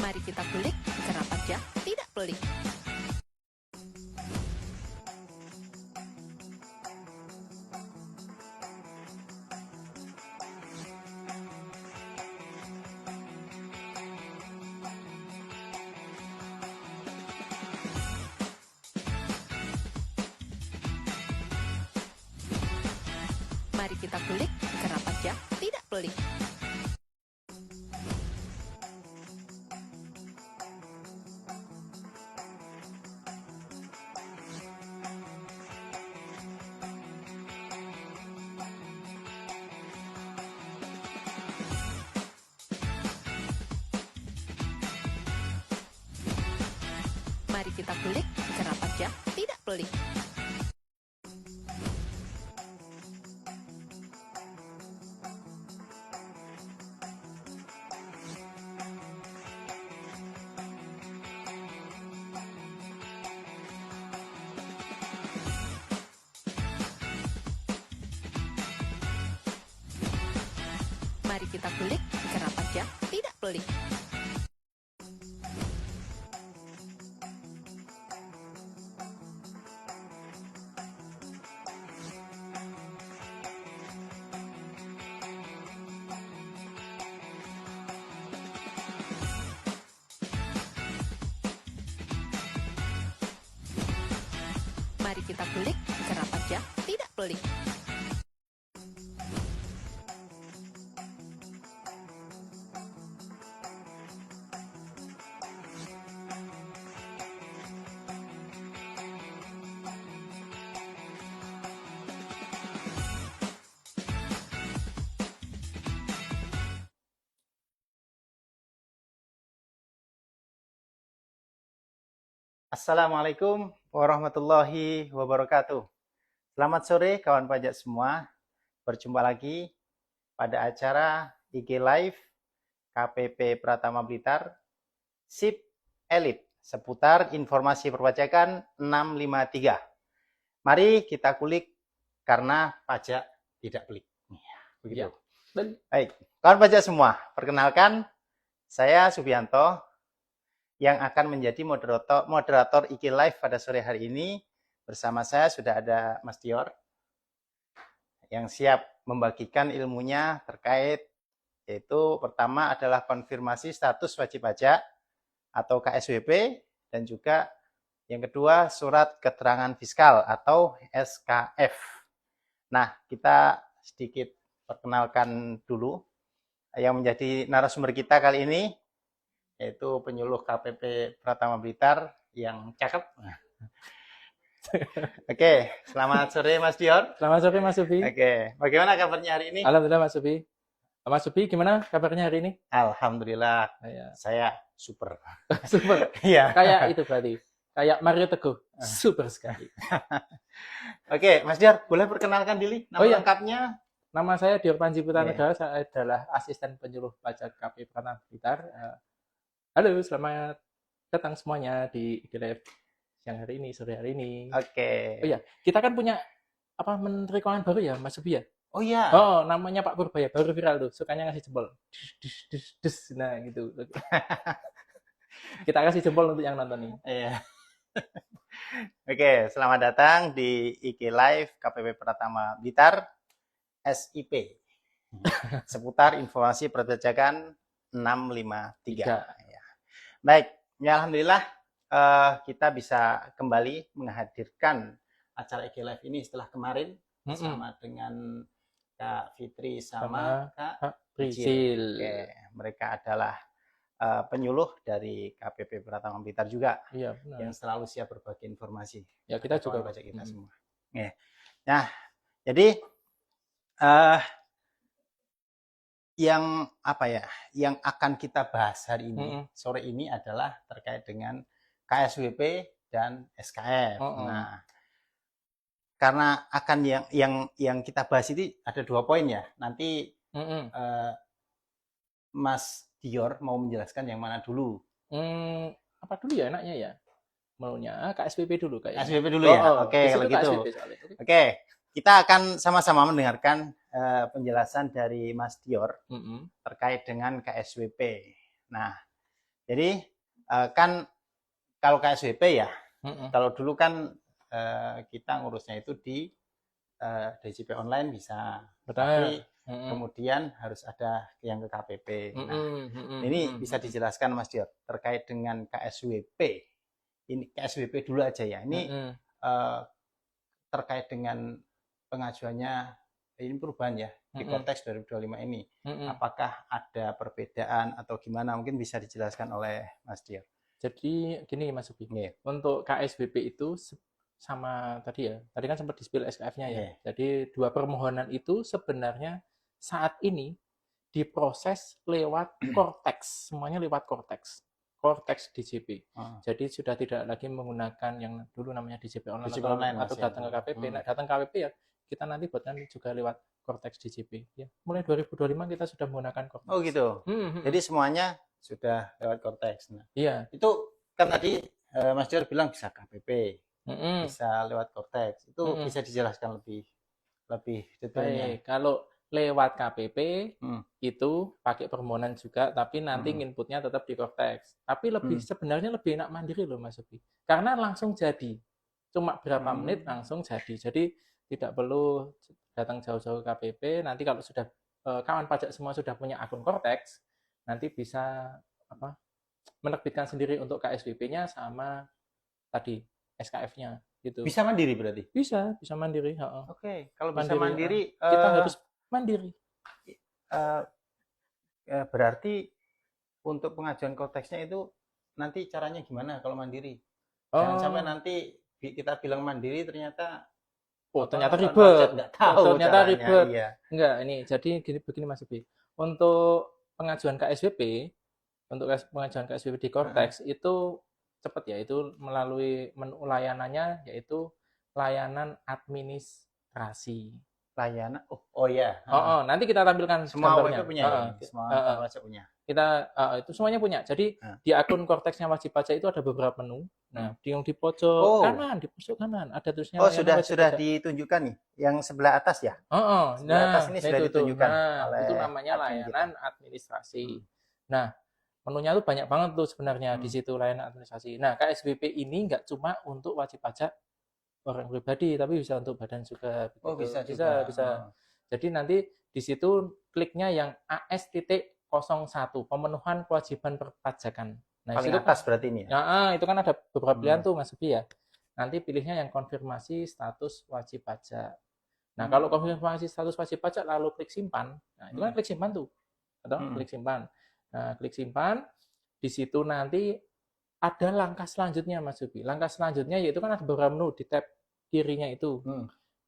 Mari kita kulik cara pajak tidak pelik. Mari kita kulik cara pajak tidak pelik. Mari kita kulik cara pajak tidak pelik. Mari kita kulik cara pajak tidak pelik. Mari kita kulik cara pajak tidak pelik. Assalamualaikum warahmatullahi wabarakatuh. Selamat sore kawan pajak semua. Berjumpa lagi pada acara IG Live KPP Pratama Blitar SIP Elite seputar informasi perpajakan 653. Mari kita kulik karena pajak tidak pelik. Begitu. Ya. Baik, kawan pajak semua, perkenalkan saya Subianto yang akan menjadi moderator IG Live pada sore hari ini. Bersama saya sudah ada Mas Dior yang siap membagikan ilmunya terkait, yaitu pertama adalah konfirmasi status wajib pajak atau KSWP, dan juga yang kedua surat keterangan fiskal atau SKF. Nah, kita sedikit perkenalkan dulu yang menjadi narasumber kita kali ini, yaitu penyuluh KPP Pratama Blitar yang cakep. Oke, selamat sore Mas Dior. Selamat sore Mas Subi. Oke, bagaimana kabarnya hari ini? Alhamdulillah Mas Subi. Mas Subi gimana kabarnya hari ini? Alhamdulillah, Ya. saya super. Super. Iya. Kayak itu berarti. Kayak Mario Teguh. Super sekali. Oke, Mas Dior, boleh perkenalkan diri nama Oh, iya. lengkapnya? Nama saya Dior Panji Putra Oke. Negara. Saya adalah asisten penyuluh pajak KPP Pratama Blitar. Halo, selamat datang semuanya di IG Live siang hari ini, sore hari ini. Oke. Oh iya, kita kan punya menteri keuangan baru ya, Mas Subi ya? Oh iya. Oh, namanya Pak Purbaya, baru viral tuh. Sukanya ngasih jempol. Dus. Nah, gitu. Kita kasih jempol untuk yang nonton nih. Iya. Oke, selamat datang di IG Live KPP Pratama Blitar SIP. Seputar informasi perpajakan 653. Ya. Baik, ya alhamdulillah kita bisa kembali menghadirkan acara IG Live ini setelah kemarin bersama dengan Kak Fitri sama Kak Prisil. Oke, mereka adalah penyuluh dari KPP Pratama Blitar juga. Iya, benar. Yang selalu siap berbagi informasi. Ya, kita juga pajak kita semua. Nah, jadi yang apa ya? Yang akan kita bahas hari ini sore ini adalah terkait dengan KSWP dan SKF. Nah, karena akan yang kita bahas ini ada 2 poin ya. Nanti Mas Dior mau menjelaskan yang mana dulu? Apa dulu ya enaknya ya? Maunya KSWP dulu kayaknya. KSWP dulu ya? Oke, kalau gitu. Oke, kita akan sama-sama mendengarkan penjelasan dari Mas Dior terkait dengan KSWP. Nah, Jadi kan kalau KSWP ya, Mm-mm. kalau dulu kan kita ngurusnya itu di DJP online bisa, tapi Benar. Mm-mm. kemudian harus ada yang ke KPP. Nah, Mm-mm. Mm-mm. ini Mm-mm. bisa dijelaskan Mas Diot terkait dengan KSWP. Ini KSWP dulu aja ya. Ini Mm-mm. terkait dengan pengajuannya ini perubahan ya di Mm-mm. Kortex 2025 ini. Mm-mm. Apakah ada perbedaan atau gimana? Mungkin bisa dijelaskan oleh Mas Diot. Jadi gini Mas Ubi, Iya. untuk KSBP itu sama tadi ya, tadi kan sempat di-spill SKF-nya ya. Iya. Jadi dua permohonan itu sebenarnya saat ini diproses lewat Cortex, semuanya lewat Cortex DJP. Oh, Jadi sudah tidak lagi menggunakan yang dulu namanya DJP online DJP atau, online, atau Mas, ya. datang ke KPP. Hmm. Nah, datang ke KPP ya kita nanti buatkan juga lewat Cortex DJP. Ya, mulai 2025 kita sudah menggunakan Cortex. Oh gitu. Jadi semuanya sudah lewat Cortex. Nah, iya. itu kan tadi Mas Dior bilang bisa KPP, Mm-mm. bisa lewat Cortex. Itu Mm-mm. bisa dijelaskan lebih detailnya. Baik, kalau lewat KPP Hmm. itu pakai permohonan juga, tapi nanti Hmm. inputnya tetap di Cortex. Tapi lebih Hmm. sebenarnya lebih enak mandiri loh Mas Ubi. Karena langsung jadi. Cuma berapa Hmm. menit langsung jadi. Jadi tidak perlu datang jauh-jauh ke KPP. Nanti kalau sudah kawan pajak semua sudah punya akun Cortex, nanti bisa menerbitkan sendiri untuk KSBP-nya sama tadi SKF-nya gitu. Bisa mandiri berarti? Bisa mandiri. Oke, kalau bisa mandiri, kita harus mandiri. Berarti untuk pengajuan konteksnya itu nanti caranya gimana kalau mandiri? Jangan sampai nanti kita bilang mandiri ternyata ternyata ribet. Nggak tahu ternyata caranya, ribet. iya. Enggak, ini jadi begini Mas Ubi. Untuk pengajuan KSWP, untuk pengajuan KSWP di Cortex itu cepat ya, itu melalui menu layanannya yaitu layanan administrasi. Layanan, oh ya. Nanti kita tampilkan semua gambarnya. punya ya? Semua wajib punya. Kita itu semuanya punya. Jadi di akun Cortexnya wajib pajak itu ada beberapa menu. Nah, yang di pojok kanan, di pojok kanan ada tulisnya. Oh, sudah ditunjukkan nih, yang sebelah atas ya? Sebelah atas ini sudah ditunjukkan. Itu namanya layanan administrasi. Nah, menunya tuh banyak banget tuh sebenarnya di situ layanan administrasi. Nah, KSBP ini nggak cuma untuk wajib pajak orang pribadi, tapi bisa untuk badan juga. Oh, bisa. Jadi nanti di situ kliknya yang AS.01 pemenuhan kewajiban perpajakan. Nah, paling atas berarti ini ya? Nah, itu kan ada beberapa pilihan tuh Mas Ubi ya. Nanti pilihnya yang konfirmasi status wajib pajak. Nah, kalau konfirmasi status wajib pajak lalu klik simpan. Nah, itu kan klik simpan tuh. Atau klik simpan. Nah, klik simpan. Di situ nanti ada langkah selanjutnya Mas Ubi. Langkah selanjutnya yaitu kan ada beberapa menu di tab kirinya itu.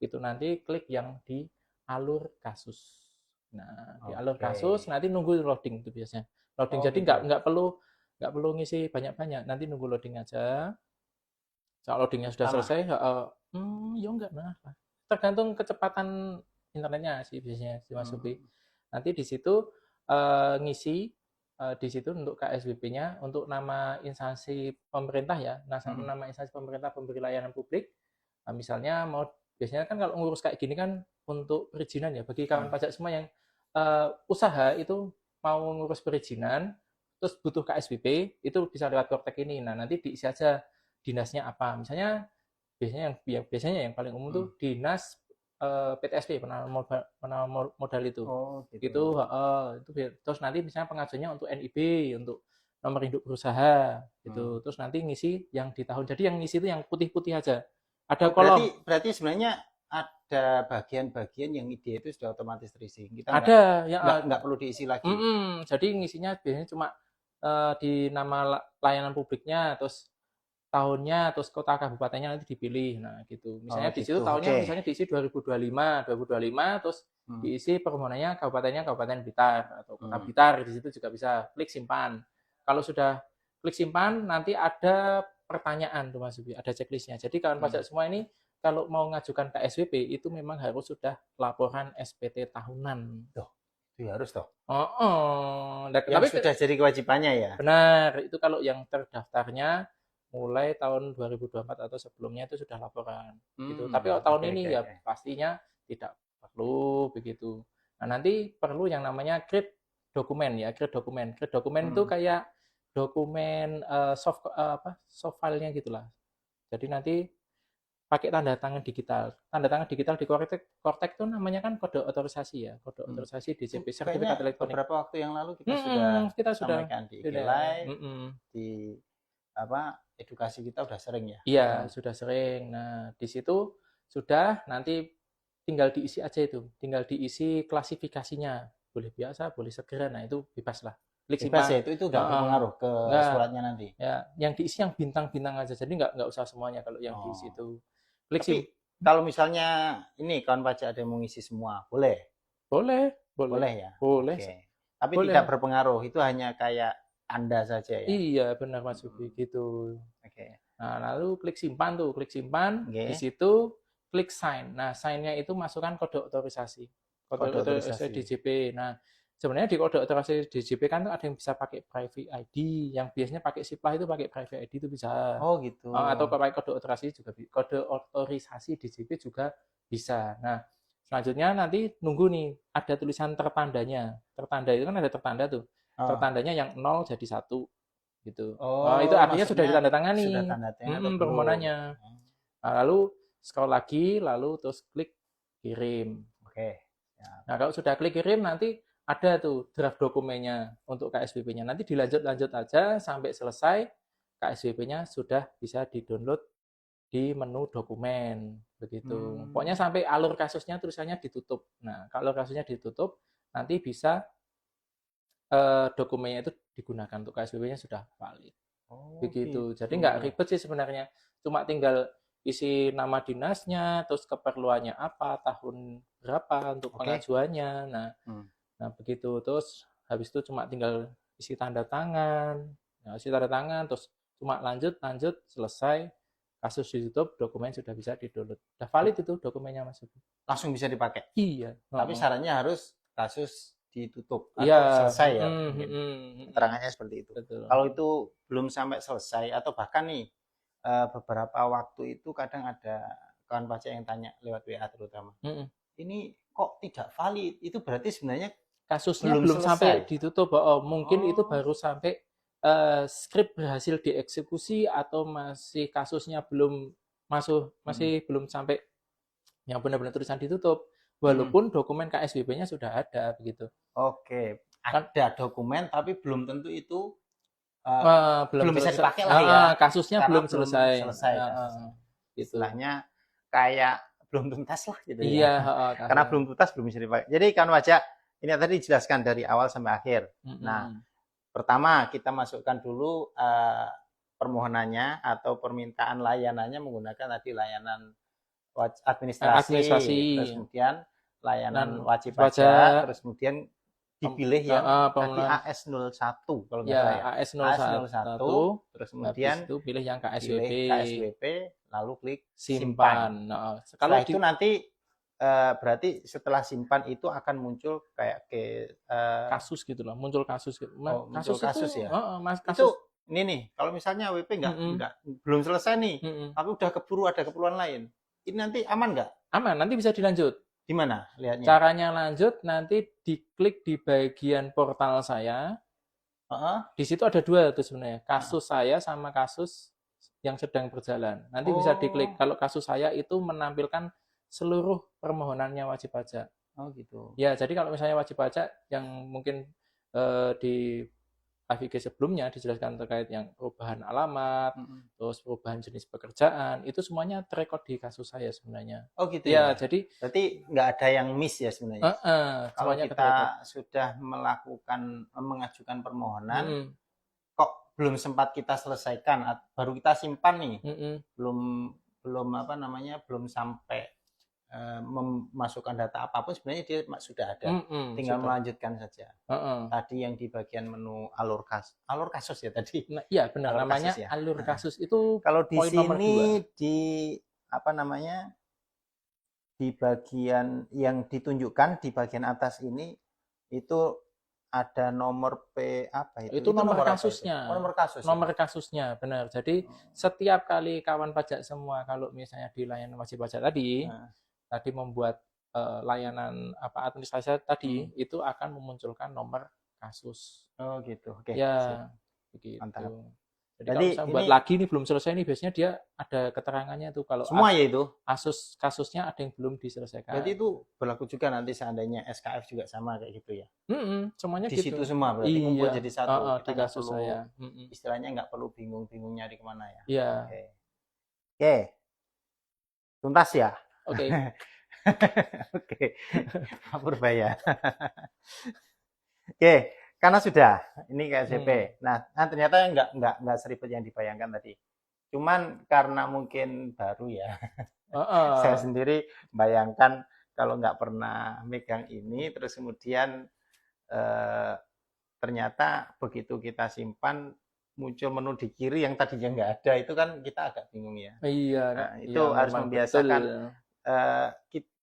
Itu nanti klik yang di alur kasus. Nah, di alur kasus nanti nunggu loading itu biasanya. Loading jadi nggak perlu ngisi banyak-banyak. Nanti nunggu loading aja. Kalau loadingnya sudah selesai, ya enggak tergantung kecepatan internetnya sih biasanya si Mas Ubi. Nanti di situ ngisi di situ untuk KSBP-nya, untuk nama instansi pemerintah ya, nama instansi pemerintah pemberi layanan publik. Nah, misalnya biasanya kan kalau ngurus kayak gini kan untuk perizinan ya, bagi kawan pajak semua yang usaha itu mau ngurus perizinan, terus butuh KSBP, itu bisa lewat Cortex ini. Nah, nanti diisi aja dinasnya apa. Misalnya biasanya yang paling umum tuh dinas PTSP, penanaman modal itu. Gitu. Terus nanti misalnya pengajuannya untuk NIB, untuk nomor induk berusaha gitu. Terus nanti ngisi yang di tahun. Jadi yang ngisi itu yang putih-putih aja. Ada kolom. Berarti sebenarnya ada bagian-bagian yang ide itu sudah otomatis terisi. Kita nggak perlu diisi lagi. Jadi ngisinya biasanya cuma di nama layanan publiknya, terus tahunnya, terus kota kabupatennya nanti dipilih. Nah, gitu. Misalnya di situ tahunnya misalnya diisi 2025, terus diisi permohonannya kabupatennya Kabupaten Blitar atau Kota Blitar, di situ juga bisa klik simpan. Kalau sudah klik simpan, nanti ada pertanyaan tuh Mas Ubi, ada checklistnya. Jadi kawan pajak semua ini kalau mau ngajukan KSWP itu memang harus sudah laporan SPT tahunan. Itu harus toh. Tapi sudah jadi kewajibannya ya. Benar, itu kalau yang terdaftarnya mulai tahun 2024 atau sebelumnya itu sudah laporan gitu. Tapi kalau tahun ini ya pastinya tidak perlu begitu. Nah, nanti perlu yang namanya create dokumen ya, create dokumen. Create dokumen itu kayak dokumen soft filenya gitulah. Jadi nanti pakai tanda tangan digital. Tanda tangan digital di Cortex itu namanya kan kode otorisasi ya, kode otorisasi Itu DCP, kayaknya sertifikat elektronik. beberapa waktu yang lalu kita sudah Kita sudah sampaikan di IG sudah, Live, di edukasi kita udah sering ya. iya, sudah sering. Nah, di situ sudah nanti tinggal diisi aja itu, tinggal diisi klasifikasinya, boleh biasa, boleh segera. Nah, itu bebas lah. Klik Bebas simpan. ya, itu nggak berpengaruh ke Nggak. suratnya nanti. Ya, yang diisi yang bintang-bintang aja. Jadi nggak usah semuanya kalau yang diisi itu. Klik Tapi kalau misalnya ini kawan pajak ada yang mau ngisi semua, boleh? Boleh Ya. Boleh. Oke. Tapi Boleh. tidak berpengaruh, itu hanya kayak tanda saja ya. Iya, benar Mas Ubi gitu. Oke. Nah, lalu klik simpan tuh, klik simpan. Oke. Di situ klik sign. Nah, sign-nya itu masukkan kode otorisasi. Kode otorisasi DJP. Nah, sebenarnya di kode otorisasi DJP kan ada yang bisa pakai private ID, yang biasanya pakai Siplah itu pakai private ID itu bisa. Oh gitu. Atau pakai kode otorisasi juga, kode otorisasi DJP juga bisa. Nah, selanjutnya nanti nunggu nih ada tulisan tertandanya. Tertanda itu kan ada tertanda tuh. Tertandanya yang 0 jadi 1 gitu. Itu artinya sudah ditandatangani. Sudah tanda tangan permohonannya. Nah, lalu scroll lagi, lalu terus klik kirim. Oke. Nah, kalau sudah klik kirim nanti ada tuh draft dokumennya untuk KSBP-nya. Nanti dilanjut aja sampai selesai. KSBP-nya sudah bisa di-download di menu dokumen begitu. Pokoknya sampai alur kasusnya tulisannya ditutup. Nah, kalau kasusnya ditutup nanti bisa dokumennya itu digunakan untuk KSBP-nya sudah valid. Begitu. Jadi nggak ribet sih sebenarnya. Cuma tinggal isi nama dinasnya, terus keperluannya apa, tahun berapa untuk pengajuannya. Nah, begitu. Terus habis itu cuma tinggal isi tanda tangan. Nah, isi tanda tangan, terus cuma lanjut, selesai. Kasus ditutup, dokumen sudah bisa di-download. Udah valid itu dokumennya Mas. Langsung bisa dipakai? Iya. Tapi syaratnya harus kasus ditutup atau Iya. selesai ya. Keterangannya seperti itu. Betul. Kalau itu belum sampai selesai atau bahkan nih beberapa waktu itu kadang ada kawan pajak yang tanya lewat WA terutama. Ini kok tidak valid? Itu berarti sebenarnya kasusnya belum sampai ditutup. Mungkin itu baru sampai skrip berhasil dieksekusi atau masih kasusnya belum masih belum sampai yang benar-benar tulisan ditutup. Walaupun dokumen KSBP-nya sudah ada begitu. Oke, ada dokumen tapi belum tentu itu belum bisa dipakai lah ya. Kasusnya belum selesai. Istilahnya kayak belum tuntas lah gitu ya. Iya, karena belum tuntas belum bisa dipakai. Jadi kan wajah ini tadi dijelaskan dari awal sampai akhir. Nah, pertama kita masukkan dulu permohonannya atau permintaan layanannya menggunakan tadi layanan administrasi. Terus kemudian layanan wajib pajak, terus kemudian dipilih yang tadi AS01 kalau nggak salah ya. AS01, terus kemudian itu pilih yang KSBP. Lalu klik simpan. Setelah itu nanti berarti setelah simpan itu akan muncul kayak kasus gitu loh, muncul kasus gitu. Kasus itu, ya. Kasus. Itu ini nih, kalau misalnya WP belum selesai nih, tapi udah ada keperluan lain. Ini nanti aman nggak? Aman, nanti bisa dilanjut. Di mana lihatnya? Caranya lanjut nanti diklik di bagian portal saya. Di situ ada dua tuh sebenarnya, kasus saya sama kasus yang sedang berjalan. Nanti bisa diklik. Kalau kasus saya itu menampilkan seluruh permohonannya wajib pajak. Oh gitu. Ya, jadi kalau misalnya wajib pajak yang mungkin di AVG sebelumnya dijelaskan terkait yang perubahan alamat, terus perubahan jenis pekerjaan, itu semuanya terekod di kasus saya sebenarnya. Oh gitu ya. Jadi berarti nggak ada yang miss ya sebenarnya. Kalau kita sudah mengajukan permohonan, kok belum sempat kita selesaikan, baru kita simpan nih, belum sampai memasukkan data apapun sebenarnya dia sudah ada, tinggal melanjutkan saja. Tadi yang di bagian menu alur kasus ya tadi. Nah, iya benar, namanya kasus, ya? Alur kasus itu kalau di sini di di bagian yang ditunjukkan di bagian atas ini itu ada nomor itu nomor kasusnya. Nomor kasusnya, benar. Jadi setiap kali kawan pajak semua kalau misalnya di layanan wajib pajak tadi membuat layanan administrasi tadi itu akan memunculkan nomor kasus. Oh gitu. Oke. Ya. begitu. Mantap. Jadi Jadi kalau saya buat ini lagi nih belum selesai nih, biasanya dia ada keterangannya tuh kalau semua ya itu. kasusnya ada yang belum diselesaikan. Berarti itu berlaku juga nanti seandainya SKF juga sama kayak gitu ya. Semuanya Di gitu. situ semua berarti ngumpul Iya, jadi satu. di Kita nggak kasus perlu saya. istilahnya nggak perlu bingung-bingung nyari kemana ya. Iya, Oke. Oke. Tuntas ya. oke. Oke. Purbaya. Oke, karena sudah ini KSWP. Nah, ternyata nggak seribet yang dibayangkan tadi. Cuman karena mungkin baru ya. Saya sendiri bayangkan kalau nggak pernah megang ini, terus kemudian ternyata begitu kita simpan muncul menu di kiri yang tadinya nggak ada, itu kan kita agak bingung ya. Iya, Nah, iya itu harus memang membiasakan. betul.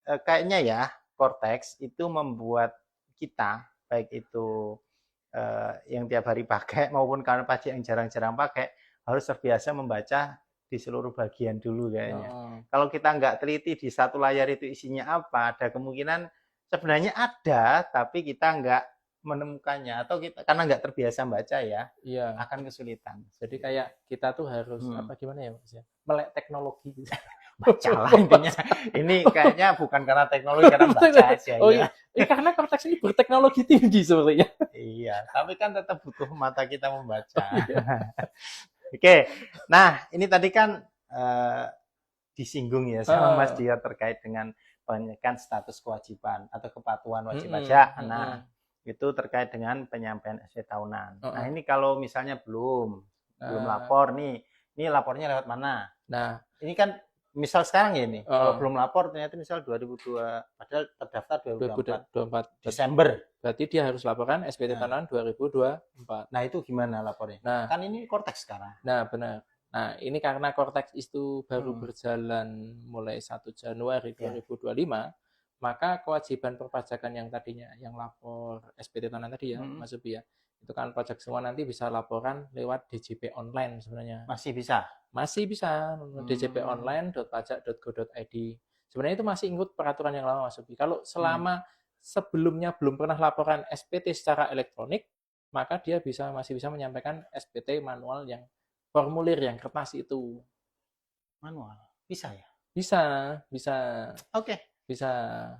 Kayaknya ya Cortex itu membuat kita baik itu yang tiap hari pakai maupun kawan pajak yang jarang-jarang pakai harus terbiasa membaca di seluruh bagian dulu kayaknya. Kalau kita nggak teliti di satu layar itu isinya apa, ada kemungkinan sebenarnya ada tapi kita nggak menemukannya atau kita karena nggak terbiasa baca ya, Iya. akan kesulitan. Jadi kayak kita tuh harus apa gimana ya Mas ya? Melek teknologi gitu. Bacalah intinya. Ini kayaknya bukan karena teknologi, karena baca aja Oh ya. iya, karena Cortex ini berteknologi tinggi sepertinya. Iya, tapi kan tetap butuh mata kita membaca. Iya. Oke, nah ini tadi kan disinggung ya sama Mas Ah. Dia terkait dengan penyekan status kewajiban atau kepatuhan wajib pajak. Nah, itu terkait dengan penyampaian SPT tahunan. Nah, ini kalau misalnya belum lapor nih, ini lapornya lewat mana? Nah, ini kan misal sekarang ya nih, kalau belum lapor ternyata misal 2002, padahal terdaftar 2024 Desember. Berarti dia harus laporkan SPT tahunan 2024. Nah, itu gimana lapornya? Nah, kan ini Cortex sekarang. Nah, benar. Nah, ini karena Cortex itu baru berjalan mulai 1 Januari 2025, maka kewajiban perpajakan yang tadinya yang lapor SPT tahunan tadi ya, Mas Subi ya, itu kan pajak semua nanti bisa laporan lewat DJP online sebenarnya. Masih bisa? Masih bisa, djponline.pajak.go.id. Sebenarnya itu masih ikut peraturan yang lama, Mas Subi. Kalau selama sebelumnya belum pernah laporan SPT secara elektronik, maka dia masih bisa menyampaikan SPT manual yang formulir yang kertas itu. Manual? Bisa ya? Bisa. Oke. Bisa.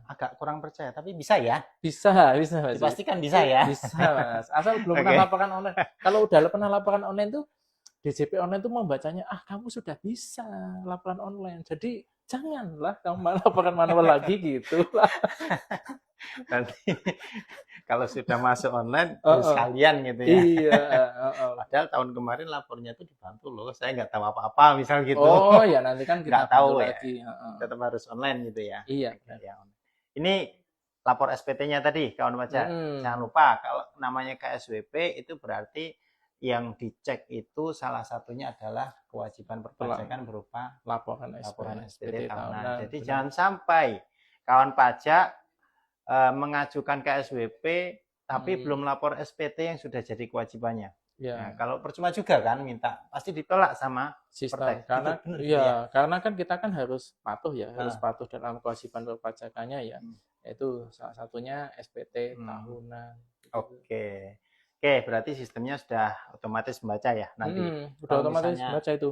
Agak kurang percaya, tapi bisa ya? Bisa. Mas. Dipastikan bisa ya? Bisa, Mas. Asal belum pernah laporan online. Kalau udah pernah laporan online tuh, DJP online tuh membacanya, kamu sudah bisa laporan online. Jadi janganlah kamu laporan manual lagi gitu. Nanti kalau sudah masuk online sekalian gitu ya. Iya. Padahal tahun kemarin lapornya itu dibantu loh. Saya nggak tahu apa-apa misal gitu. Oh ya, nanti kan kita nggak tahu lagi. Tetap harus online gitu ya. Iya. Ini lapor SPT-nya tadi kawan pajak. Jangan lupa kalau namanya KSWP itu berarti yang dicek itu salah satunya adalah kewajiban perpajakan berupa laporan SPT tahunan. Jadi jangan sampai kawan pajak mengajukan KSWP tapi belum lapor SPT yang sudah jadi kewajibannya. Nah, kalau percuma juga kan minta, pasti ditolak sama sistem. Karena karena kan kita kan harus patuh ya, harus patuh dalam kewajiban perpajakannya ya. Yaitu salah satunya SPT tahunan. Oke, berarti sistemnya sudah otomatis membaca ya nanti. Udah otomatis membaca itu.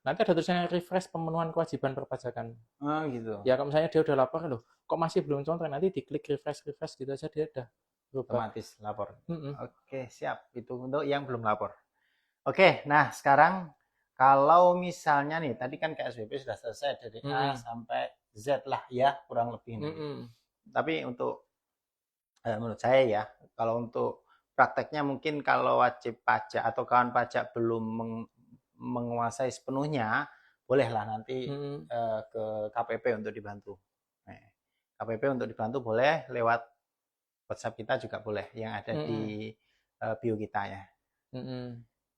Nanti ada tulisannya refresh pemenuhan kewajiban perpajakan. Gitu. Ya kalau misalnya dia udah lapor loh, kok masih belum contoh, nanti diklik refresh gitu aja dia udah otomatis lapor. Oke, siap. Itu untuk yang belum lapor. Oke, nah sekarang kalau misalnya nih, tadi kan KSWP sudah selesai dari A sampai Z lah ya, kurang lebih. Tapi untuk menurut saya ya, kalau untuk prakteknya mungkin kalau wajib pajak atau kawan pajak belum menguasai sepenuhnya, bolehlah nanti ke KPP untuk dibantu. KPP untuk dibantu boleh lewat WhatsApp kita juga boleh yang ada di bio kita ya.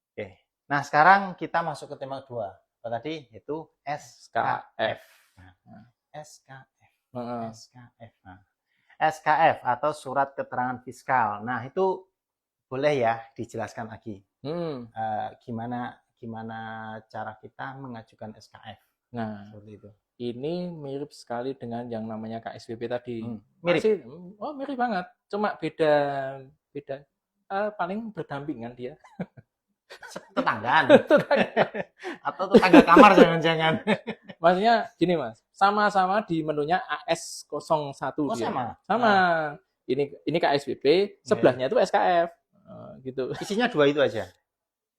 Oke. Nah, sekarang kita masuk ke tema 2. Apa tadi? Itu SKF. SKF atau surat keterangan fiskal. Nah, itu boleh ya dijelaskan lagi. Gimana cara kita mengajukan SKF. Nah, seperti itu. Ini mirip sekali dengan yang namanya KSWP tadi. Mirip. Mirip banget. Cuma beda paling berdampingan dia. Tetanggaan. Atau tetangga kamar jangan-jangan. Maksudnya gini Mas, sama-sama di menunya AS01 Oh dia. sama. Sama. Ini KSBP, sebelahnya itu SKF. Gitu. Isinya 2 itu aja.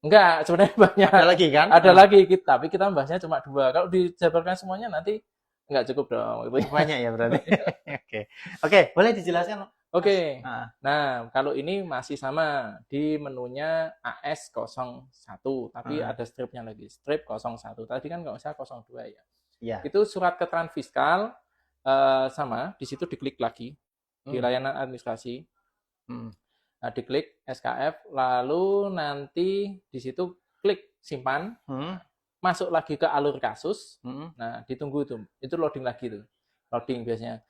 Enggak, sebenarnya banyak. Ada lagi kan? Ada lagi, tapi kita bahasnya cuma 2. Kalau dijabarkan semuanya nanti enggak cukup dong. Gitu. Banyak ya berarti. Oke, boleh dijelaskan? Oke. Nah, Nah, kalau ini masih sama di menunya AS01, tapi ada stripnya lagi, strip 01. Tadi kan nggak usah 02 ya. iya. Itu surat keterangan fiskal sama, di situ diklik lagi di layanan administrasi. Nah, diklik SKF, lalu nanti di situ klik simpan, masuk lagi ke alur kasus. Nah, ditunggu itu loading lagi tuh, loading biasanya.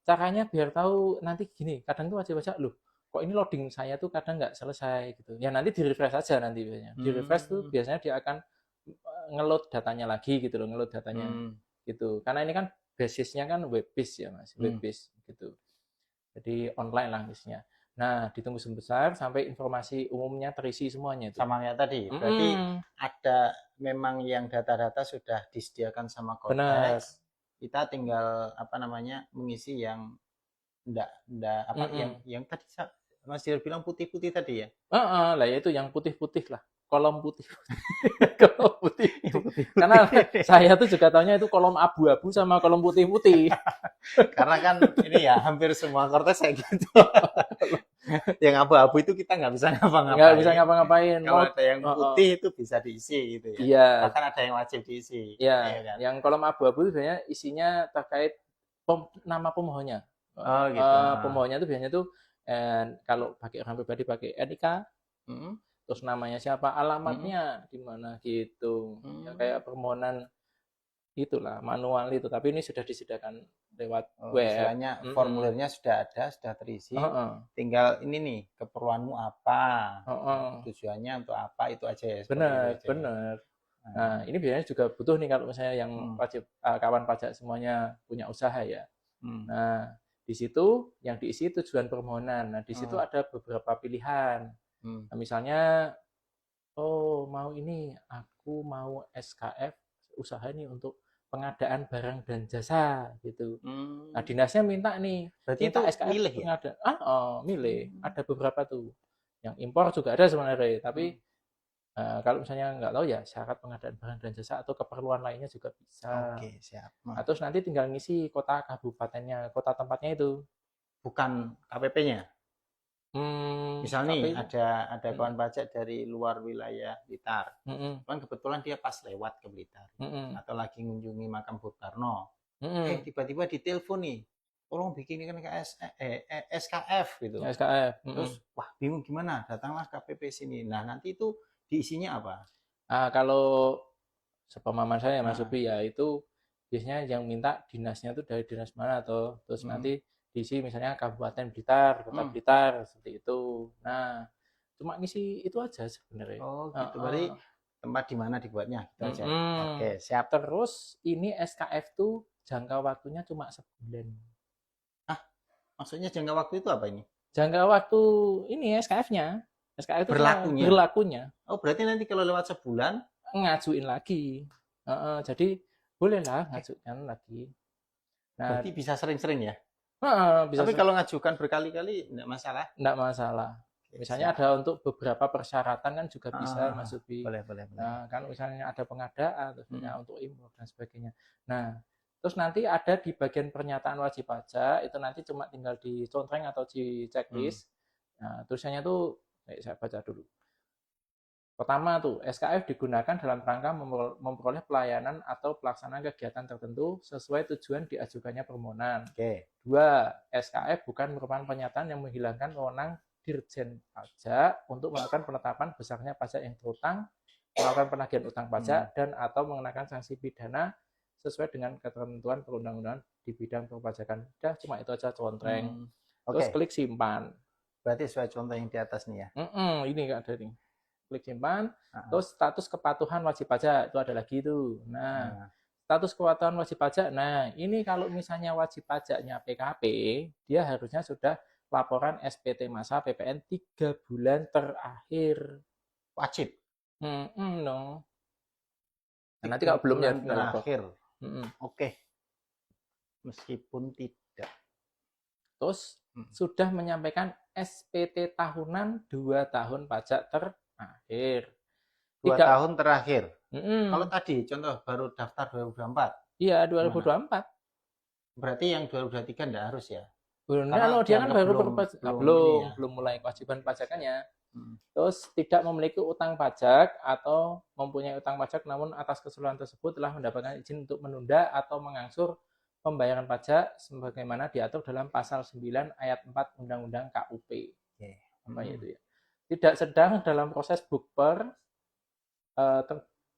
Caranya biar tahu nanti gini, kadang tuh wajib pajak loh, kok ini loading saya tuh kadang nggak selesai gitu. Ya nanti di refresh aja nanti biasanya. Di refresh tuh biasanya dia akan ngeload datanya lagi gitu loh, ngeload datanya gitu. Karena ini kan basisnya kan web based ya Mas, web based gitu. Jadi online lah biasanya. Nah, ditunggu sebentar sampai informasi umumnya terisi semuanya itu. Sama kayak tadi. Berarti ada memang yang data-data sudah disediakan sama Kodex. Kita tinggal mengisi yang yang tadi Mas Dir bilang putih-putih tadi ya. Lah ya itu yang putih-putih lah. Kolom putih. Kolom putih. Karena saya tuh juga taunya itu kolom abu-abu sama kolom putih-putih. Karena kan ini ya hampir semua Cortex kayak gitu. Yang abu-abu itu kita nggak bisa ngapa-ngapain. Nggak bisa ngapa-ngapain. Kalau ada yang putih itu bisa diisi gitu ya. Iya. Bahkan ada yang wajib diisi. Iya. Kan? Yang kolom abu-abu itu biasanya isinya terkait nama pemohonnya. Oh gitu. Pemohonnya itu biasanya tuh kalau pakai orang pribadi pakai NIK. Terus namanya siapa, alamatnya di mana gitu. Ya, kayak permohonan itulah manual itu, tapi ini sudah disediakan lewat web. Istilahnya formulirnya sudah ada, sudah terisi. Tinggal ini nih keperluanmu apa, tujuannya untuk apa itu aja ya. Benar. Nah ini biasanya juga butuh nih kalau misalnya yang wajib kawan pajak semuanya punya usaha ya. Nah di situ yang diisi tujuan permohonan. Nah di situ ada beberapa pilihan. Nah, misalnya, mau ini, aku mau SKF usaha nih untuk pengadaan barang dan jasa gitu. Nah, dinasnya minta nih, berarti minta itu SKF milih ya? Milih. Ada beberapa tuh. Yang impor juga ada sebenarnya, tapi kalau misalnya nggak tahu ya syarat pengadaan barang dan jasa atau keperluan lainnya juga bisa. Oke, siap. Nah, terus nanti tinggal ngisi kota kabupatennya, kota tempatnya itu. Bukan KPP-nya? Misalnya nih ada kawan pajak dari luar wilayah Blitar, kan kebetulan dia pas lewat ke Blitar, atau lagi mengunjungi makam Bung Karno, tiba-tiba ditelepon nih, tolong bikinkan SKF gitu. SKF. Terus wah bingung gimana, datanglah KPP sini. Nah nanti itu diisinya apa? Kalau sepemahaman saya Mas Supi ya itu biasanya yang minta dinasnya tuh dari dinas mana atau terus nanti diisi misalnya Kabupaten Blitar, Kota Blitar seperti itu. Nah, cuma ngisi itu aja sebenarnya. Oh, gitu. Berarti tempat di mana dibuatnya gitu aja. Oke, siap. Terus ini SKF tuh jangka waktunya cuma sebulan. Maksudnya jangka waktu itu apa ini? Jangka waktu ini SKF-nya. SKF itu berlakunya. Oh, berarti nanti kalau lewat sebulan ngajuin lagi. Jadi bolehlah ngajukan lagi. Nah, berarti bisa sering-sering ya? Bisa. Tapi kalau ngajukan berkali-kali enggak masalah? Enggak masalah. Misalnya ada untuk beberapa persyaratan kan juga bisa Mas Subi. Boleh. Nah, kan misalnya ada pengadaan, terus untuk impor dan sebagainya. Nah, terus nanti ada di bagian pernyataan wajib pajak itu nanti cuma tinggal dicontreng atau di checklist. Nah, tulisannya tuh saya baca dulu. Pertama tuh, SKF digunakan dalam rangka memperoleh pelayanan atau pelaksanaan kegiatan tertentu sesuai tujuan diajukannya permohonan. Oke. 2. SKF bukan merupakan pernyataan yang menghilangkan wewenang Dirjen Pajak untuk melakukan penetapan besarnya pajak yang terutang, melakukan penagihan utang pajak, dan atau mengenakan sanksi pidana sesuai dengan ketentuan perundang-undangan di bidang perpajakan. Udah, cuma itu aja contreng. Terus klik simpan. Berarti sesuai contoh yang di atas nih ya? Ini nggak ada nih. Klik simpan, terus status kepatuhan wajib pajak itu ada lagi itu. Nah, status kepatuhan wajib pajak. Nah, ini kalau misalnya wajib pajaknya PKP, dia harusnya sudah laporan SPT masa PPN 3 bulan terakhir. wajib. dong. Nah, 3 nanti kalau belum ya bulan tinggal lapor. terakhir. Oke. Meskipun tidak. Terus sudah menyampaikan SPT tahunan 2 tahun pajak terakhir. 2 tahun terakhir. Kalau Mm-mm. tadi contoh baru daftar 2024. Iya, Gimana? 2024. Berarti yang 2023 enggak harus ya? Belum, Karena kalau dia kan dianggap baru belum ini ya. belum mulai kewajiban pajakannya. Hmm. Terus tidak memiliki utang pajak atau mempunyai utang pajak namun atas keseluruhan tersebut telah mendapatkan izin untuk menunda atau mengangsur pembayaran pajak sebagaimana diatur dalam pasal 9 ayat 4 Undang-Undang KUP. Apa itu ya? Tidak sedang dalam proses bukper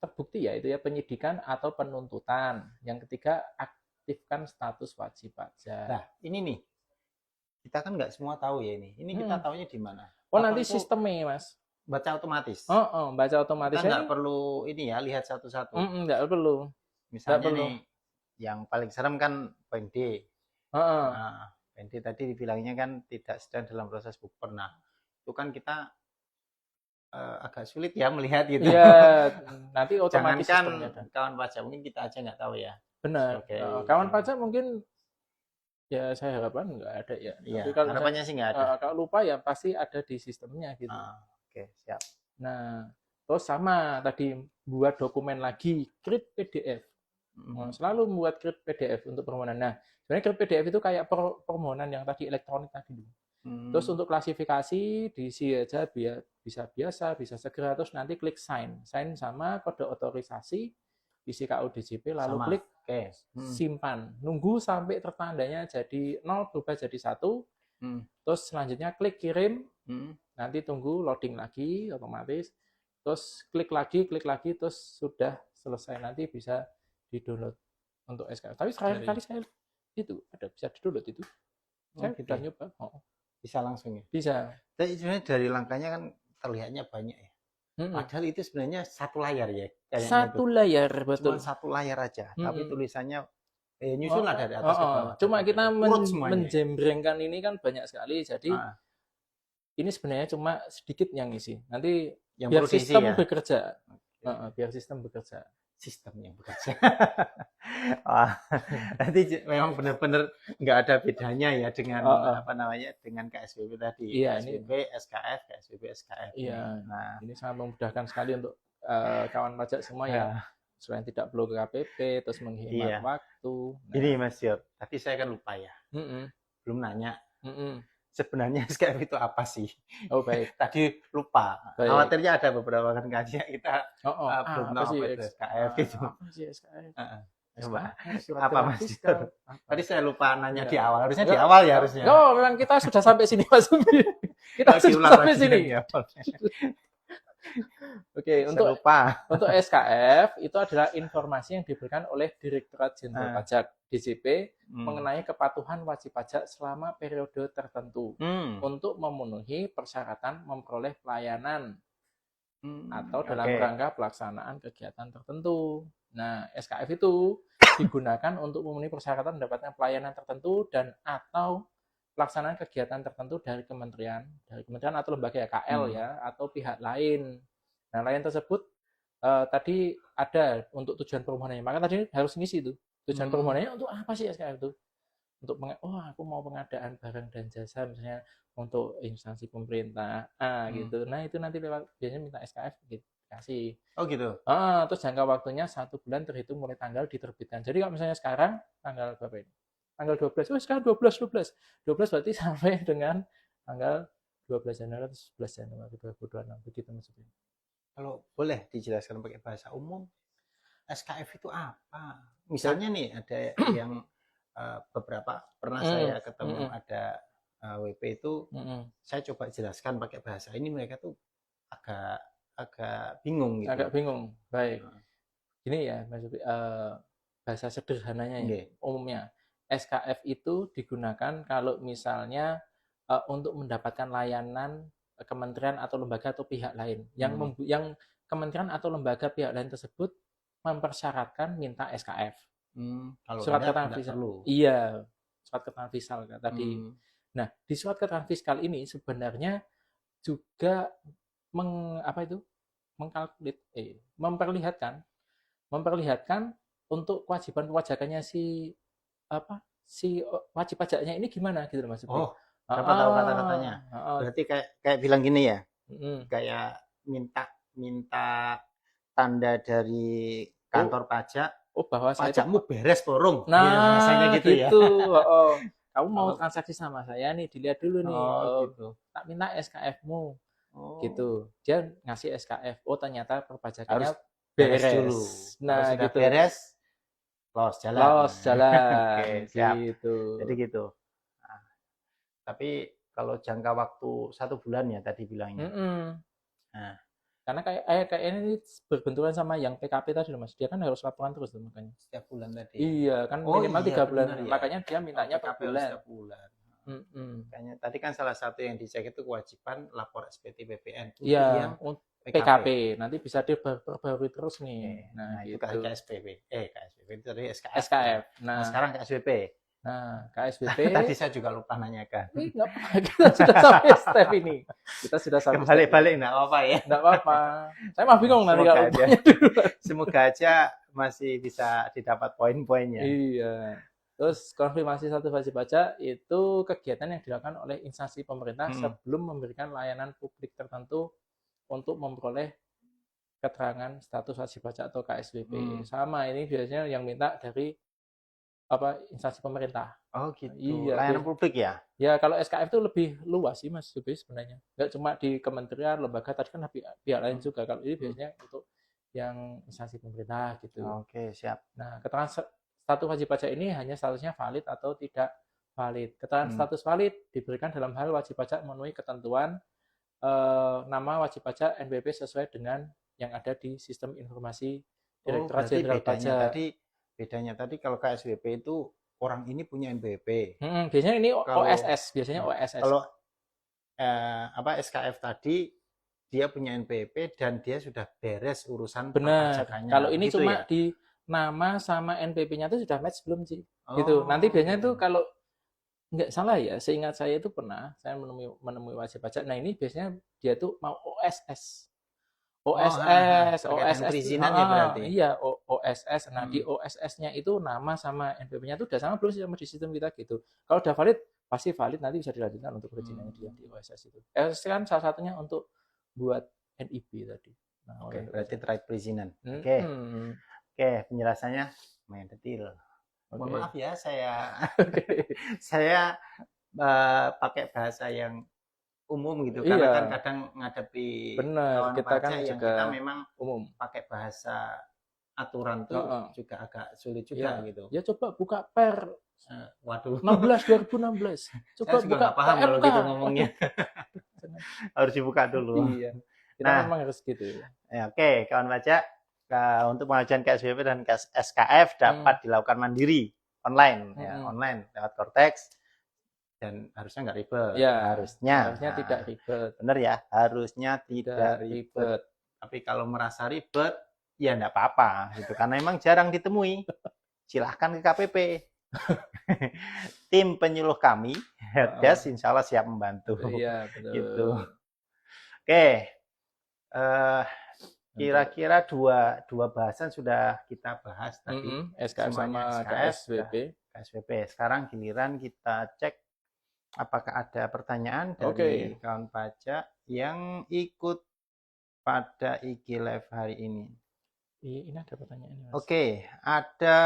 terbukti ya itu ya penyidikan atau penuntutan. Yang ketiga, aktifkan status wajib pajak. Nah, ini nih. Kita kan nggak semua tahu ya ini. Ini kita tahunya di mana? Oh, nanti sistemnya, Mas. Baca otomatis. Baca otomatis. Kita nggak perlu ini ya, lihat satu-satu. Nggak perlu. Misalnya nih, yang paling serem kan Poin D. Nah, Poin D tadi dibilangnya kan tidak sedang dalam proses bukper. Nah, itu kan kita agak sulit ya melihat gitu. Iya, nanti otomatis jangankan kawan pajak, mungkin kita aja nggak tahu ya. Benar. Kawan pajak mungkin ya saya harapkan nggak ada ya. Iya, tapi kalau harapannya sih nggak ada. Kalau lupa ya pasti ada di sistemnya gitu. Oke, siap. Nah, terus sama tadi buat dokumen lagi, create PDF. Selalu membuat create PDF untuk permohonan. Nah, sebenarnya create PDF itu kayak permohonan yang tadi elektronik tadi. Terus untuk klasifikasi diisi aja bisa biasa, bisa segera, terus nanti klik sign sama kode otorisasi, isi KUDJP, lalu klik simpan, nunggu sampai tertandanya jadi 0 berubah jadi 1, terus selanjutnya klik kirim, nanti tunggu loading lagi otomatis, terus klik lagi, terus sudah selesai, nanti bisa di-download untuk SKF. Tapi terakhir kali saya itu ada bisa di-download itu. Saya sudah nyoba. Bisa langsung ya? Bisa. Tapi sebenarnya dari langkahnya kan terlihatnya banyak ya. Padahal itu sebenarnya satu layar ya. Satu layar, betul. Cuma satu layar aja. Tapi tulisannya nyusun lah dari atas ke bawah. Cuma kita menjembrengkan ini kan banyak sekali. Jadi ini sebenarnya cuma sedikit yang isi. Nanti yang biar sistem ya? Bekerja. Biar sistem bekerja. Sistem yang bekerja. Nanti memang benar-benar nggak ada bedanya ya dengan apa namanya dengan KSBB tadi. Iya, KSBB, SKF, KSBB, SKF. Iya. Nah, ini sangat memudahkan sekali untuk kawan pajak semua ya. Selain tidak perlu ke KPP, terus menghemat waktu. Nah. Ini Mas Yor, tadi saya kan lupa ya. Belum nanya. Sebenarnya SKF itu apa sih? Oh baik. Tadi lupa. Baik. Khawatirnya ada beberapa kan kajian kita belum tahu apa itu SKF itu. Apa sih SKF? Coba. Apa Mas? Tadi saya lupa nanya di awal. Harusnya di awal ya harusnya. No, memang kita sudah sampai sini Mas Ubi. Kita sudah sampai sini. Oke, untuk SKF itu adalah informasi yang diberikan oleh Direktorat Jenderal Pajak DJP mengenai kepatuhan wajib pajak selama periode tertentu untuk memenuhi persyaratan memperoleh pelayanan atau dalam rangka pelaksanaan kegiatan tertentu. Nah, SKF itu digunakan untuk memenuhi persyaratan mendapatkan pelayanan tertentu dan atau pelaksanaan kegiatan tertentu dari kementerian atau lembaga ya KL ya atau pihak lain. Nah, lain tersebut tadi ada untuk tujuan permohonannya. Maka tadi harus ngisi itu. Tujuan permohonannya untuk apa sih SKF itu? Untuk aku mau pengadaan barang dan jasa misalnya untuk instansi pemerintah gitu. Nah, itu nanti biasanya minta SKF gitu. Kasih. Oh gitu. Terus jangka waktunya 1 bulan terhitung mulai tanggal diterbitkan. Jadi kalau misalnya sekarang tanggal berapa ini? Tanggal 12. Sekarang 12 berarti sampai dengan tanggal 12 Januari atau 11 Januari 2026 begitu maksudnya. Kalau boleh dijelaskan pakai bahasa umum, SKF itu apa? Misalnya nih ada yang beberapa pernah saya ketemu ada WP itu, saya coba jelaskan pakai bahasa ini mereka tuh agak bingung gitu. Agak bingung. Baik. Gini ya, maksudnya bahasa sederhananya ya, umumnya. SKF itu digunakan kalau misalnya untuk mendapatkan layanan kementerian atau lembaga atau pihak lain yang kementerian atau lembaga pihak lain tersebut mempersyaratkan minta SKF. Kalau surat keterangan fiskal. Iya, surat keterangan fiskal tadi. Nah, di surat keterangan fiskal ini sebenarnya juga memperlihatkan untuk kewajiban perpajakannya si wajib pajaknya ini gimana gitu loh Mas Upi. Oh, dapat tahu kata-katanya. Berarti kayak bilang gini ya, kayak minta tanda dari kantor pajak, bahwa saya pajakmu beres borong. Nah, rasanya gitu ya. Kamu mau transaksi sama saya nih, dilihat dulu nih. Gitu. Tak minta SKF-mu. Oh. Gitu. Dia ngasih SKF. Oh, ternyata perpajakannya Harus beres dulu. Nah, sudah gitu. beres, jalan. Oke, siap. gitu. Jadi gitu. Nah, tapi kalau jangka waktu 1 bulan ya tadi bilangnya. Nah, karena kayak ini berbenturan sama yang PKP tadi Mas. Dia kan harus laporan terus tuh makanya. Setiap bulan tadi. Iya, kan minimal 3 bulan. Ya. Makanya dia mintanya per bulan. Setiap bulan. Makanya tadi kan salah satu yang dicek itu kewajiban lapor SPT BPN untuk yang PKP. Nanti bisa diperbarui terus nih. Nah, itu gitu. KSBP. KSBP itu tadi SKF. Nah, sekarang KSBP. Nah, KSBP. Tadi saya juga lupa nanyakan. Enggak apa-apa. Kita sudah sampai step ini. Balik-balik enggak apa-apa ya. Enggak apa-apa. Saya mah bingung nanti kalau semoga aja masih bisa didapat poin-poinnya. Iya. Terus konfirmasi status wajib pajak itu kegiatan yang dilakukan oleh instansi pemerintah sebelum memberikan layanan publik tertentu untuk memperoleh keterangan status wajib pajak atau KSWP. Sama ini biasanya yang minta dari instansi pemerintah. Oh gitu. Iya, layanan publik ya? Ya kalau SKF itu lebih luas sih Mas Subi sebenarnya. Nggak cuma di kementerian, lembaga, tadi kan pihak lain juga. Kalau ini biasanya untuk yang instansi pemerintah gitu. Oke, siap. Nah, keterangan status wajib pajak ini hanya statusnya valid atau tidak valid. Keterangan status valid diberikan dalam hal wajib pajak memenuhi ketentuan nama wajib pajak NPWP sesuai dengan yang ada di sistem informasi Direktorat Jenderal Pajak. Bedanya tadi kalau KSWP itu orang ini punya NPWP. Biasanya ini OSS, Kalau SKF tadi dia punya NPWP dan dia sudah beres urusan perpajakannya. Kalau ini gitu cuma di nama sama NPWP-nya itu sudah match belum sih? Gitu. Nanti biasanya itu kalau nggak salah ya, seingat saya itu pernah saya menemui wajib pajak. Nah ini biasanya dia tuh mau OSS. Perizinannya berarti. Iya, OSS. Nah, di OSS-nya itu nama sama NPWP-nya itu udah sama belum sih sama di sistem kita gitu. Kalau udah valid, pasti valid nanti bisa dilanjutkan untuk perizinannya dia di OSS itu. OSS kan salah satunya untuk buat NIB tadi. Nah, berarti terkait perizinan. Oke, penjelasannya lumayan detail. Mohon maaf ya, saya pakai bahasa yang umum gitu, karena kan kadang ngadepi kawan pajak yang kita memang umum pakai bahasa aturan tuh juga agak sulit juga gitu. Ya coba buka per waduh 2016. Coba saya buka paham kalau gitu ngomongnya. Harus dibuka dulu. Iya. Kita memang harus gitu ya. Oke, kawan pajak, untuk pengajuan KSBP dan SKF dapat dilakukan mandiri online online lewat Cortex. Dan harusnya nggak ribet. Ya, harusnya tidak ribet. Bener ya, harusnya tidak ribet. Tapi kalau merasa ribet, ya nggak apa-apa gitu. Karena emang jarang ditemui. Silahkan ke KPP. Tim penyuluh kami, Helpdesk, insya Allah siap membantu. Iya, betul. Gitu. Oke. Kira-kira dua bahasan sudah kita bahas tadi. SKF sama KSWP. Sekarang giliran kita cek apakah ada pertanyaan dari kawan pajak yang ikut pada IG Live hari ini? Ini ada pertanyaan ini, Mas. Oke, ada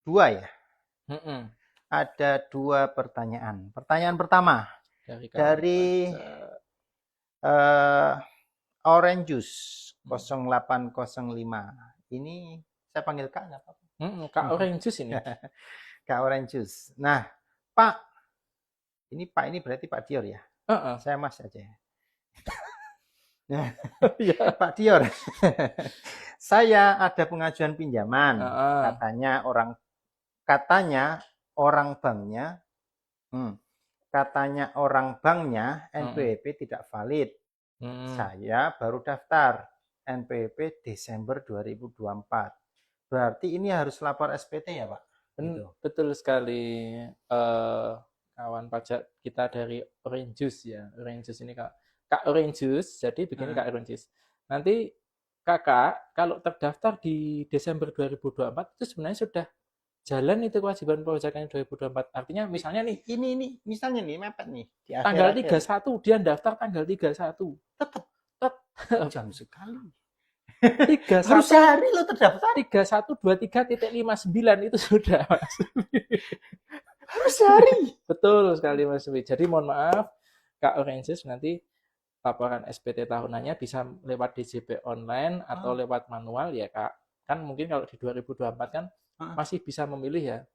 2 ya? Ada 2 pertanyaan. Pertanyaan pertama dari Orange Juice 0805. Ini saya panggil Kak nggak apa-apa? Kak Orange Juice ini. Kak Orange Juice. Nah, Pak, ini berarti Pak Dior ya? Saya Mas aja. Pak Dior, saya ada pengajuan pinjaman. Katanya orang banknya NPWP tidak valid. Saya baru daftar NPWP Desember 2024. Berarti ini harus lapor SPT ya Pak? Betul sekali. Kawan pajak kita dari Orange Juice ya. Orange Juice ini Kak Orange Juice, jadi bikinnya Kak Orange Juice. Nanti kakak kalau terdaftar di Desember 2024 itu sebenarnya sudah jalan itu kewajiban perpajakan 2024. Artinya misalnya nih, Ini misalnya nih mepet nih di tanggal akhir-akhir 31 dia daftar tanggal 31. tetap Tet, jam sekali. 31 Baru sehari lo terdaftar. 3123.59 itu sudah, Mas. Baru sehari. Betul sekali, Mas Wi. Jadi mohon maaf, Kak Oranges nanti laporan SPT tahunannya bisa lewat DJP online atau lewat manual ya, Kak. Kan mungkin kalau di 2024 kan masih bisa memilih ya.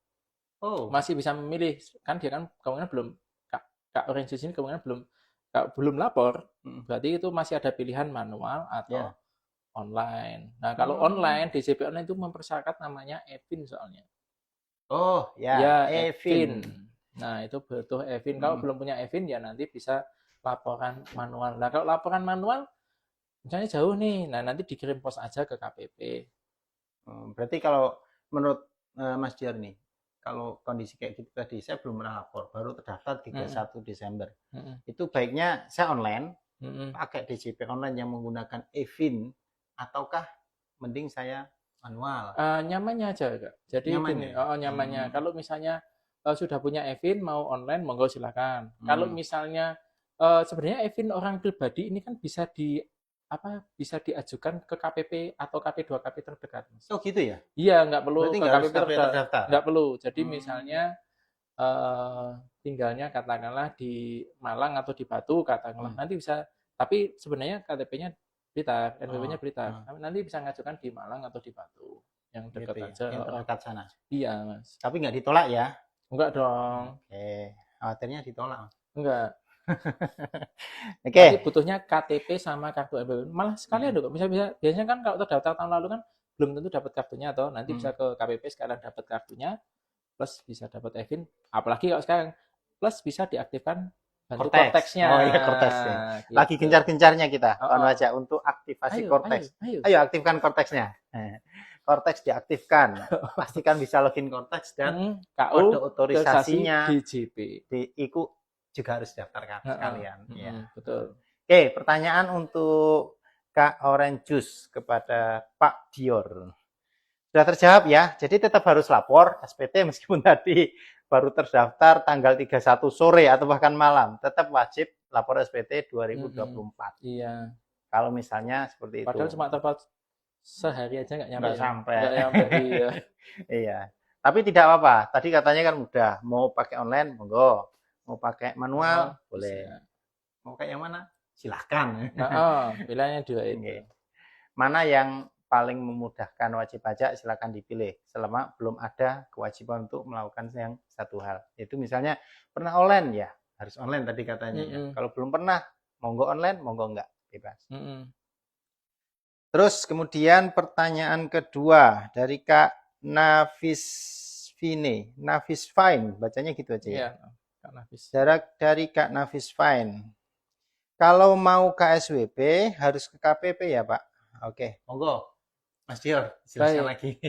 Masih bisa memilih. Kan dia kan kemungkinan belum Kak Oranges ini kemungkinan belum lapor. Berarti itu masih ada pilihan manual atau online. Nah, kalau online, DJP online itu mempersyarat namanya EVIN soalnya. Oh, ya, EVIN. Nah, itu butuh EVIN. Kalau belum punya EVIN, ya nanti bisa laporan manual. Nah, kalau laporan manual, misalnya jauh nih, nah nanti dikirim pos aja ke KPP. Berarti kalau menurut Mas Dior nih, kalau kondisi kayak gitu tadi, saya belum pernah lapor, baru terdaftar 31 Desember. Itu baiknya saya online, pakai DJP online yang menggunakan EVIN, ataukah mending saya manual? Nyamannya aja, Kak. Jadi nyamannya. Kalau misalnya sudah punya EVIN mau online, monggo silakan. Kalau misalnya sebenarnya EVIN orang pribadi ini kan bisa diajukan ke KPP atau KP2KP terdekat, Mas. Oh gitu ya? Iya, nggak perlu berarti ke nggak KPP harus terdaftar. nggak perlu. Jadi misalnya tinggalnya katakanlah di Malang atau di Batu katakanlah, nanti bisa. Tapi sebenarnya KTP-nya Blitar, NPWP-nya Blitar. Nanti bisa ngajukan di Malang atau di Batu, yang dekat Gitu ya, aja. yang terdekat sana. Iya, Mas. Tapi nggak ditolak ya? Enggak dong. Oke, khawatirnya ditolak. Enggak. Oke. Tapi butuhnya KTP sama kartu NPWP. Malah sekali ada kok. Bisa biasanya kan kalau terdaftar tahun lalu kan belum tentu dapat kartunya atau nanti bisa ke KPP sekarang dapat kartunya plus bisa dapat EVIN. Apalagi kalau sekarang plus bisa diaktifkan bantu Cortex-nya. Oh iya, Cortex ya. Gitu. Lagi gencar-gencarnya kita kawan aja untuk aktivasi Cortex. Ayo aktifkan Cortex-nya. Cortex diaktifkan. Pastikan bisa login Cortex dan kode otorisasinya DJP. Itu juga harus daftarkan sekalian. Ya. Betul. Oke, pertanyaan untuk Kak Orange Juice kepada Pak Dior. Sudah terjawab ya. Jadi tetap harus lapor SPT meskipun tadi baru terdaftar tanggal 31 sore atau bahkan malam. Tetap wajib lapor SPT 2024. Iya. Kalau misalnya seperti itu. Padahal cuma terpaut sehari aja nggak nyampe. Nggak sampai. Nggak nyampe, iya. Iya. Tapi tidak apa-apa. Tadi katanya kan mudah. Mau pakai online, monggo. Mau pakai manual, boleh. Bisa. Mau kayak yang mana? Silahkan. Pilihannya dua itu. Okay. Mana yang paling memudahkan wajib pajak, silakan dipilih. Selama belum ada kewajiban untuk melakukan yang satu hal. Itu misalnya pernah online ya, harus online tadi katanya. Ya. Kalau belum pernah, monggo online, monggo enggak, bebas. Terus kemudian pertanyaan kedua dari Kak Navisfine, Navisfine, bacanya gitu aja ya. Kak Nafis. Dari Kak Navisfine. Kalau mau KSWP harus ke KPP ya Pak? Oke, monggo. Mas Dior, silakan lagi.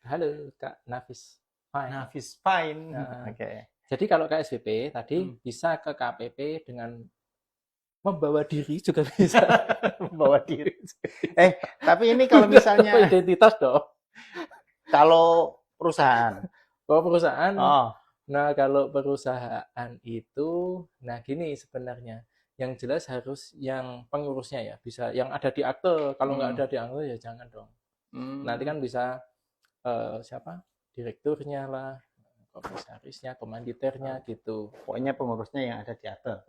Halo Kak Nafis. Navisfine. Oke. Jadi kalau KSWP tadi bisa ke KPP dengan membawa diri juga bisa. Membawa diri. Tapi ini kalau misalnya identitas dong. Kalau perusahaan. Kalau perusahaan. Nah, kalau perusahaan itu gini sebenarnya. Yang jelas harus yang pengurusnya ya, bisa yang ada di akte. Kalau nggak ada di akte ya jangan dong. Nanti kan bisa siapa? Direkturnya lah, komisarisnya, komanditernya gitu. Pokoknya pengurusnya yang ada di akte.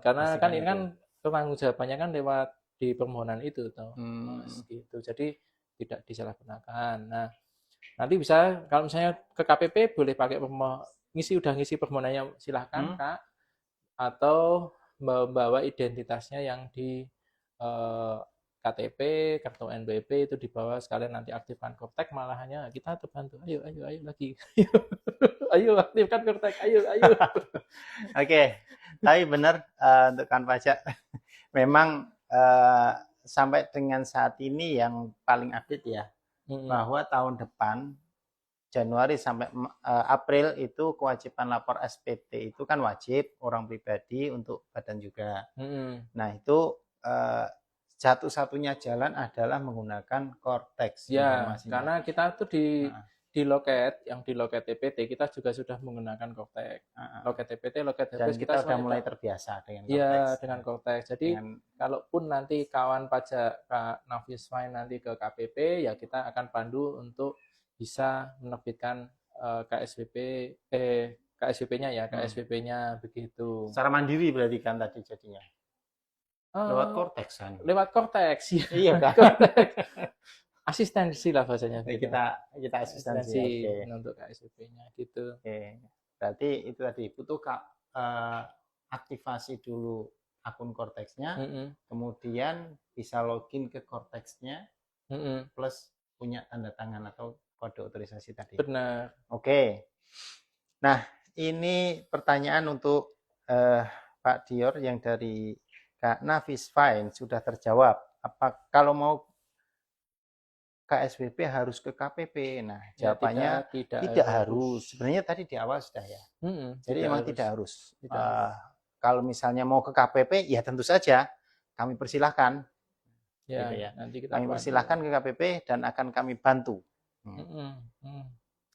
Karena kan ini kan tanggung jawabannya kan lewat di permohonan itu toh. Gitu. Jadi tidak disalahgunakan. Nah, nanti bisa kalau misalnya ke KPP boleh pakai ngisi permohonannya silahkan Kak, atau membawa identitasnya yang di KTP, kartu NPWP itu dibawa sekalian nanti aktifkan Cortex, malahannya kita terbantu. Ayo lagi. Ayo aktifkan Cortex, ayo. Oke, tapi benar untuk kan pajak memang sampai dengan saat ini yang paling update ya, bahwa tahun depan Januari sampai April itu kewajiban lapor SPT itu kan wajib orang pribadi untuk badan juga. Nah itu satu-satunya jalan adalah menggunakan Cortex Ya, informasinya. karena kita tuh di loket, yang di loket TPT kita juga sudah menggunakan Cortex. Loket TPT, loket Dan TPS kita sudah mulai terbiasa dengan Cortex. Iya, dengan Cortex. Jadi kalaupun nanti kawan pajak Navis Fine nanti ke KPP, ya kita akan pandu untuk bisa menerbitkan KSWP-nya ya, KSWP-nya begitu. Secara mandiri berarti kan tadi jadinya. Lewat Cortex kan. Lewat Cortex. Iya kan. Asistensi lah bahasanya. Kita asistensi untuk KSWP-nya gitu. Oke. Berarti itu tadi butuh aktivasi dulu akun Cortex-nya, kemudian bisa login ke Cortex-nya, plus punya tanda tangan atau kode otorisasi tadi. Benar. Oke. Nah, ini pertanyaan untuk Pak Dior yang dari Kak Navis Fine sudah terjawab. Apa kalau mau KSWP harus ke KPP? Nah, jawabannya tidak harus. Sebenarnya tadi di awal sudah ya. Jadi memang tidak harus. Kalau misalnya mau ke KPP, ya tentu saja kami persilahkan. Ya, gitu ya. Nanti kita kami persilahkan ke KPP dan akan kami bantu.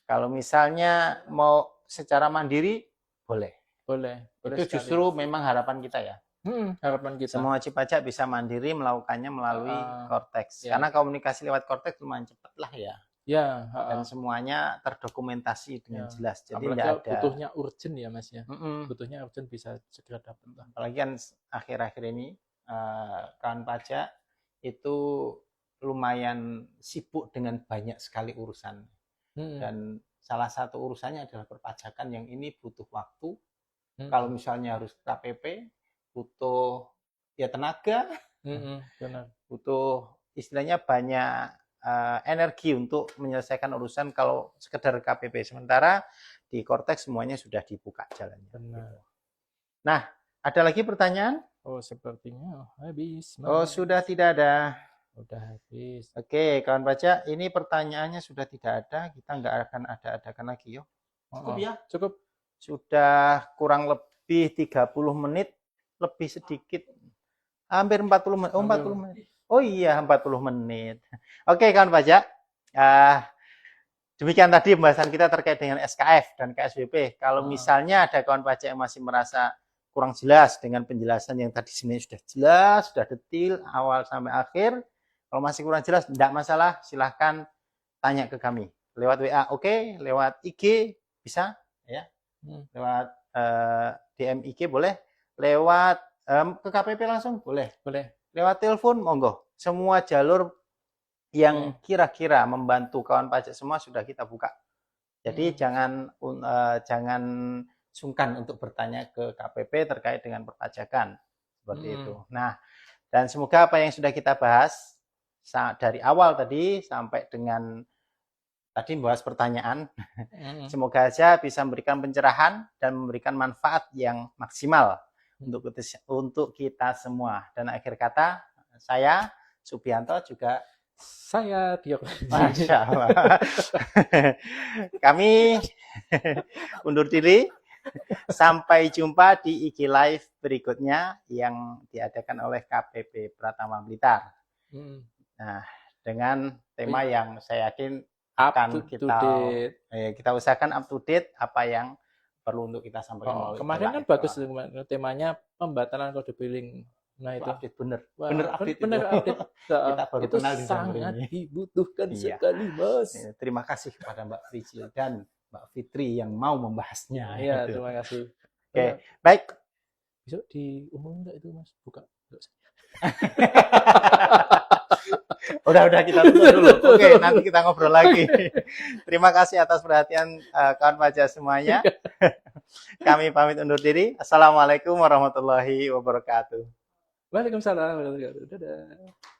Kalau misalnya mau secara mandiri, boleh. Itu justru memang harapan kita ya. Harapan kita. Semua wajib pajak bisa mandiri melakukannya melalui Cortex. Karena komunikasi lewat Cortex lumayan cepat lah ya. Ya. Dan semuanya terdokumentasi dengan jelas. Jadi tidak ada. Butuhnya urgent ya Mas ya. Butuhnya urgent bisa segera dapat. Apalagi kan akhir-akhir ini kawan pajak itu lumayan sibuk dengan banyak sekali urusan. Dan salah satu urusannya adalah perpajakan yang ini butuh waktu. Kalau misalnya harus KPP, butuh ya tenaga, benar. butuh istilahnya banyak energi untuk menyelesaikan urusan kalau sekedar KPP. Sementara di Cortex semuanya sudah dibuka jalannya. Benar. Nah, ada lagi pertanyaan? Oh, sepertinya habis. Oh, sudah tidak ada. Udah habis. Oke, kawan pajak, ini pertanyaannya sudah tidak ada. Kita nggak akan ada-adakan lagi, yo. Cukup ya? Cukup. Sudah kurang lebih 30 menit. Lebih sedikit, hampir 40 menit. Oh, 40 menit. Oh iya, 40 menit. Oke, kawan pajak. Demikian tadi pembahasan kita terkait dengan SKF dan KSWP. Kalau misalnya ada kawan pajak yang masih merasa kurang jelas dengan penjelasan yang tadi sebenarnya sudah jelas, sudah detail, awal sampai akhir. Kalau masih kurang jelas, tidak masalah. Silahkan tanya ke kami. Lewat WA, oke. Lewat IG, bisa. Ya. Lewat DM IG, boleh. Lewat ke KPP langsung boleh. Lewat telepon monggo. Semua jalur yang kira-kira membantu kawan pajak semua sudah kita buka. Jadi jangan sungkan untuk bertanya ke KPP terkait dengan perpajakan seperti itu. Nah, dan semoga apa yang sudah kita bahas dari awal tadi sampai dengan tadi membahas pertanyaan, semoga aja bisa memberikan pencerahan dan memberikan manfaat yang maksimal untuk kita semua. Dan akhir kata, saya Subianto juga saya Diok. Masya Allah. Kami undur diri. Sampai jumpa di IG Live berikutnya yang diadakan oleh KPP Pratama Blitar. Nah, dengan tema yang saya yakin akan kita usahakan up to date apa yang perlu untuk kita sampaikan. Kemarin kan bagus temanya pembatalan kode billing. Nah itu update bener update. Kita baru itu kenal sangat dibutuhkan sekali, Mas. Terima kasih kepada Mbak Fricil dan Mbak Fitri yang mau membahasnya. Iya, terima kasih. Oke, baik. Besok diumumin enggak itu, Mas? Buka. Udah kita tutup dulu. Oke, nanti kita ngobrol lagi. Terima kasih atas perhatian kawan pajak semuanya. Kami pamit undur diri. Assalamualaikum warahmatullahi wabarakatuh. Waalaikumsalam warahmatullahi wabarakatuh. Dadah.